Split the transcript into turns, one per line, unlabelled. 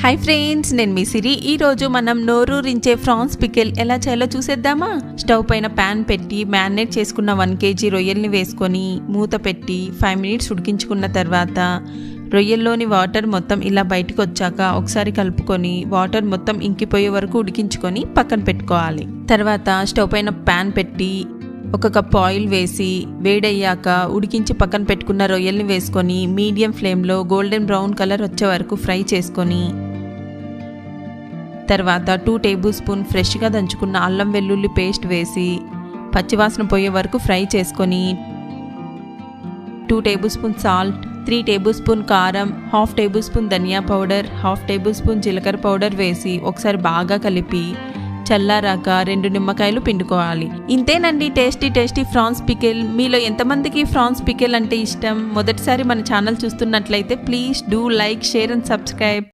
Hi friends, నేను మీ సిరి. ఈరోజు మనం నోరూరించే ఫ్రాన్స్ పికిల్ ఎలా చేయాలో చూసేద్దామా. స్టవ్ పైన ప్యాన్ పెట్టి మ్యారినేట్ చేసుకున్న 1 kg రొయ్యల్ని వేసుకొని మూత పెట్టి 5 minutes ఉడికించుకున్న తర్వాత రొయ్యల్లోని వాటర్ మొత్తం ఇలా బయటకు వచ్చాక ఒకసారి కలుపుకొని వాటర్ మొత్తం ఇంకిపోయే వరకు ఉడికించుకొని పక్కన పెట్టుకోవాలి. తర్వాత స్టవ్ పైన ప్యాన్ పెట్టి 1 cup ఆయిల్ వేసి వేడయ్యాక ఉడికించి పక్కన పెట్టుకున్న రొయ్యల్ని వేసుకొని మీడియం ఫ్లేమ్లో గోల్డెన్ బ్రౌన్ కలర్ వచ్చే వరకు ఫ్రై చేసుకొని తర్వాత 2 tablespoon ఫ్రెష్గా దంచుకున్న అల్లం వెల్లుల్లి పేస్ట్ వేసి పచ్చివాసన పోయే వరకు ఫ్రై చేసుకొని 2 tablespoon సాల్ట్, 3 tablespoon కారం, 1/2 tablespoon ధనియా పౌడర్, 1/2 tablespoon జీలకర్ర పౌడర్ వేసి ఒకసారి బాగా కలిపి చల్లారాక 2 నిమ్మకాయలు పిండుకోవాలి. ఇంతేనండి టేస్టీ ఫ్రాన్స్ పికిల్. మీలో ఎంతమందికి ఫ్రాన్స్ పికిల్ అంటే ఇష్టం? మొదటిసారి మన ఛానల్ చూస్తున్నట్లయితే please do like, share and subscribe.